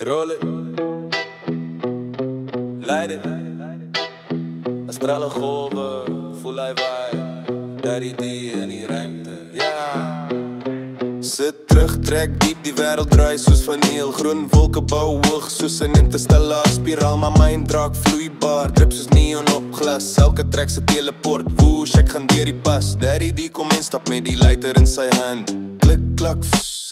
Roll it, light it. Astrale golven, voel hij vibe. Daddy D in die ruimte, ja. Sit terug, trek diep, die wereld draait soos vaneel. Groen wolken bouw hoog soos een interstellar spiraal. My mind draak vloeibaar, drip soos neon op glas. Elke trek se teleport, woosh, ek gaan deur die pas. Daddy D kom en stap met die lighter in sy hand. Klik, klak,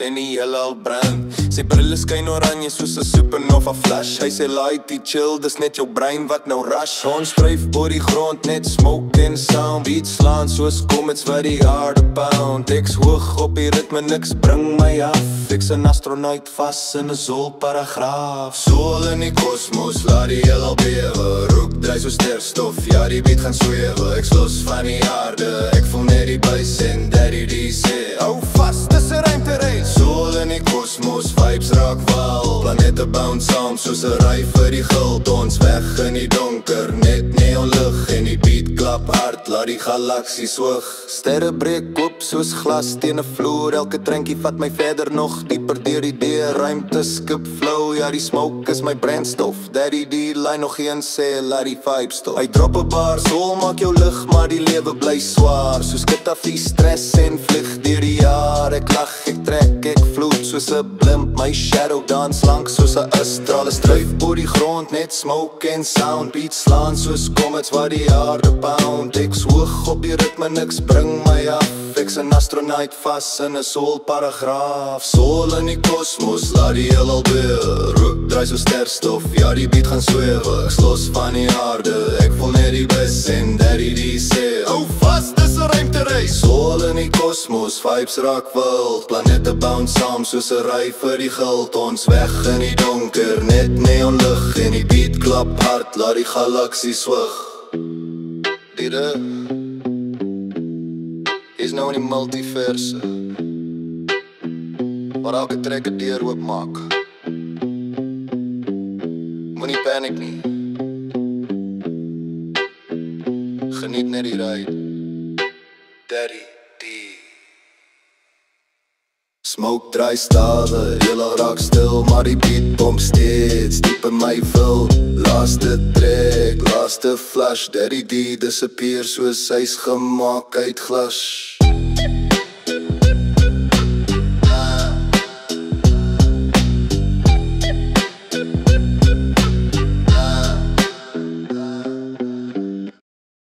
en die hele al brand. Sy brille skyn oranje soos 'n supernova flash. Hy sê lighty chill, dis net jou brein wat nou rush. Ons stryf oor die grond, net smoke en sound. Beats slaan soos comets wat die aarde pound. Ek's hoog op die ritme, niks bring my af. Ek's 'n astronaut vas in 'n zoolparagraaf. Soul in die kosmos, laat die heelal bewe. Rook dry soos sterfstof, ja die beat gaan swewe. Ek's los van die aarde, ek voel net die buis en Daddy D sê hou vas, dis 'n ruimtereis. Soul in die kosmos, vibes raak wal. Planete bounce saam soos 'n ry vir die guld. Ons weg in die donker, net neonlig. En die beat klap hard, laat die galaksies hoog. Sterre breek oop soos glas teen 'n vloer. Elke treintjie vat my verder nog dieper deur die deur. Ruimte skip flow, ja die smoke is my brandstof. Daddy D lyn nog geen sê, laat die vibe stop. Hy drop 'n bar, soul maak jou lig, maar die lewe bly swaar. Soos Kitafi stress en vlieg deur die jaar. Ek lag, ek trek, ek vloed soos 'n blimp. My shadow dans lank soos 'n astrale stryf oor die grond, net smoke en sound. Beats slaan soos comets wat die aarde pound. Ek's hoog op die ritme, niks bring my af. Ek's 'n astronaut vas in 'n zoolparagraaf. Soul in die kosmos, laat die heelal bewe. Rook dry soos sterfstof, ja die beat gaan swewe. Ek's los van die aarde, ek voel net die bus en Daddy D sê hou vas, dis 'n ruimtereis. Soul in die kosmos, vibes raak wild. Planete bounce saam soos 'n ry vir die guld. Ons weg in die donker, net neonlig. En die beat klap hard, laat die galaksies hoog. Diere is nou in die multiverse waar elke trek 'n deur oopmaak. Moenie panic nie, geniet net die ride. Daddy D. Smoke dry stale, heelal raak stil, maar die beat pomp steeds diep in my vil. Laaste trek, laaste flash, Daddy D disappear soos hy's gemaak uit glas.